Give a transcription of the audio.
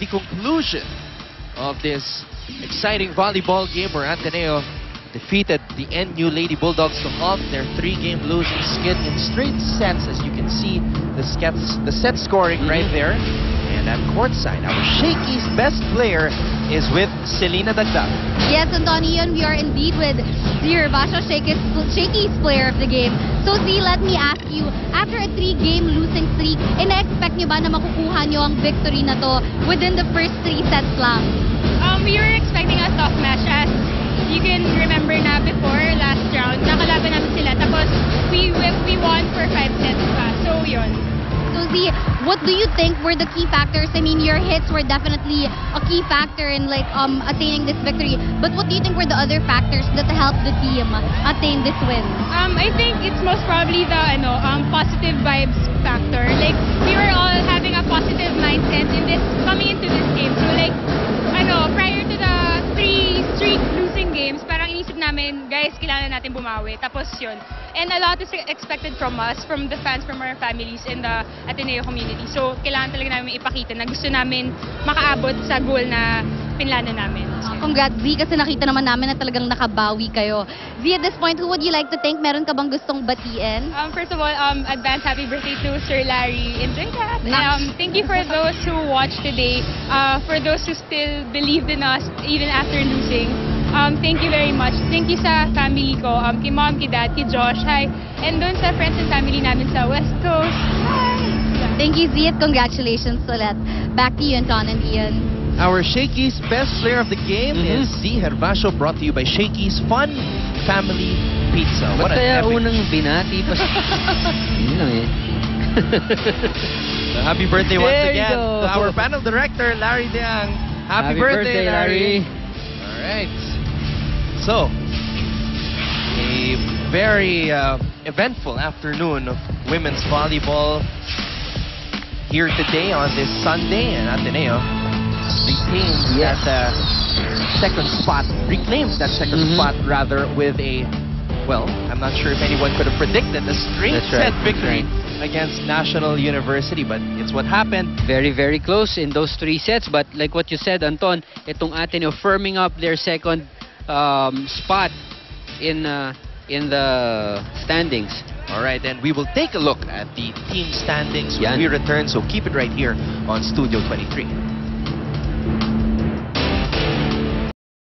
the conclusion of this exciting volleyball game where Ateneo defeated the NU Lady Bulldogs to halt their 3-game losing skid in straight sets. As you can see, the set scoring right there. And at courtside, our Shakey's best player is with Selena Dagdag. Yes, Antonian, we are indeed with Z Herbacio, Shakey's player of the game. So Z, let me ask you, after a 3-game losing streak, ina-expect nyo ba na makukuha nyo ang victory na to within the first 3 sets lang? We were expecting a tough match, as you can remember na before last round, nakalaban namin sila. Tapos we won for 5 sets pa. So yun. So Z, what do you think were the key factors? I mean, your hits were definitely a key factor in attaining this victory. But what do you think were the other factors that helped the team attain this win? I think it's most probably the positive vibes factor. Like, we were all having a positive mindset in this coming into this game. So like, prior to the 3 straight losing games, parang inisip namin, guys, kailangan natin bumawi. Tapos yun. And a lot is expected from us, from the fans, from our families in the Ateneo community. So, kailangan talaga namin ipakita na gusto namin makaabot sa goal na pinlano namin. Congrats, Z, kasi nakita naman namin na talagang nakabawi kayo. Z, at this point, who would you like to thank? Meron ka bang gustong batiin? First of all, advance happy birthday to Sir Larry Indringat. Thank you for Nice. those who watched today, for those who still believed in us even after losing. Thank you very much. Thank you sa family ko, kay mom, kay dad, kay Josh, hi. And doon sa friends and family namin sa West Coast, hi. Thank you, Z, at congratulations ulit. Back to you, Anton and Ian. Our Shakey's best player of the game is Z Herbacio, brought to you by Shakey's Fun Family Pizza. Ba't What an kaya epic... unang binati pa? Yun lang eh. So, happy birthday once There you again go. to our panel director, Larry Deang. Happy birthday, Larry. All right. So, a very eventful afternoon of women's volleyball here today on this Sunday, and Ateneo retains that second spot, reclaims that second spot rather with a, well, I'm not sure if anyone could have predicted a straight set victory against National University, but it's what happened. Very, very close in those 3 sets. But like what you said, Anton, itong Ateneo firming up their second spot in the standings. All right, and we will take a look at the team standings when we return, so keep it right here on Studio 23.